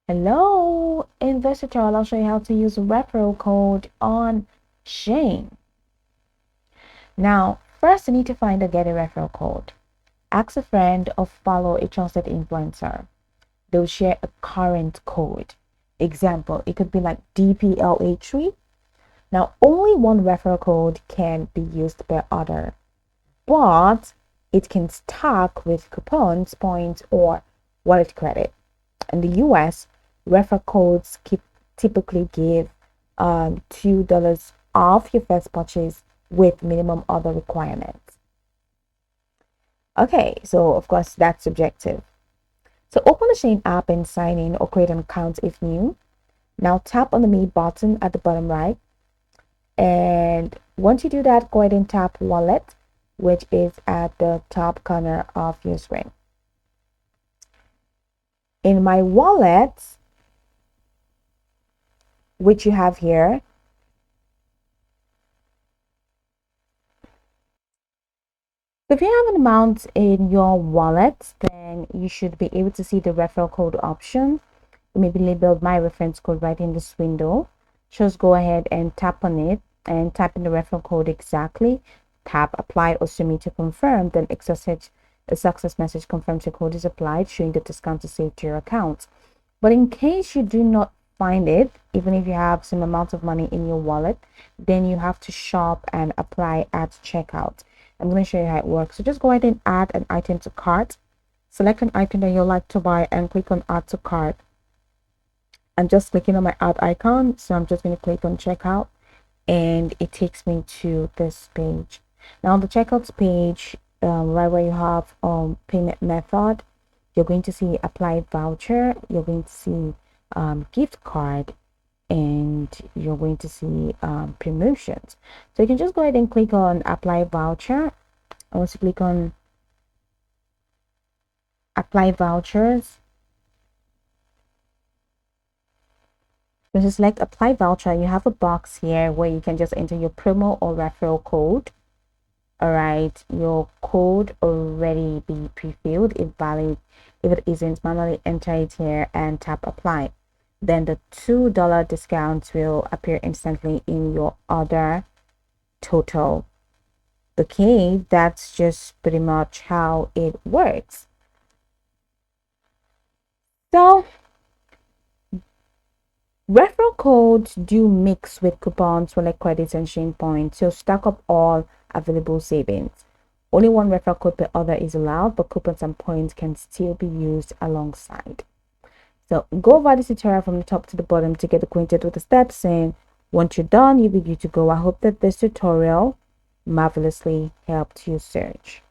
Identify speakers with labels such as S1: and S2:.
S1: Hello, in this tutorial, I'll show you how to use referral code on Shein. Now, first you need to find a get a referral code. Ask a friend or follow a trusted influencer. They'll share a current code. Example, it could be like DPLA3. Now, only one referral code can be used per order, but it can stack with coupons, points, or wallet credit. In the US, referral codes typically give $2 off your first purchase with minimum order requirements. Okay, so of course that's subjective. So open the Shein app and sign in or create an account if new. Now tap on the Me button at the bottom right. And once you do that, go ahead and tap Wallet, which is at the top corner of your screen. In my wallet, which you have here, if you have an amount in your wallet, then you should be able to see the referral code option. It may be labeled my reference code right in this window. Just go ahead and tap on it and type in the referral code exactly. Tap apply or submit to confirm. Then a success message confirms your code is applied, showing the discount is saved to your account. But in case you do not find it, even if you have some amount of money in your wallet, then you have to shop and apply at checkout. I'm going to show you how it works. So just go ahead and add an item to cart. Select an item that you'd like to buy and click on add to cart. I'm just clicking on my add icon, so I'm just going to click on checkout and it takes me to this page. Now on the checkout page, right where you have payment method, you're going to see apply voucher, you're going to see gift card, and you're going to see promotions. So you can just go ahead and click on apply voucher. I want to click on apply vouchers. When you select apply voucher, you have a box here where you can just enter your promo or referral code. All right, your code already be pre-filled if valid. If it isn't, manually enter it here and tap apply. Then the $2 discount will appear instantly in your order total. Okay, that's just pretty much how it works. So referral codes do mix with coupons, wallet credits, and Shein points, so stack up all available savings. Only one referral code per order is allowed, but coupons and points can still be used alongside. So go over this tutorial from the top to the bottom to get acquainted with the steps, and once you're done, you'll be good to go. I hope that this tutorial marvelously helped you search.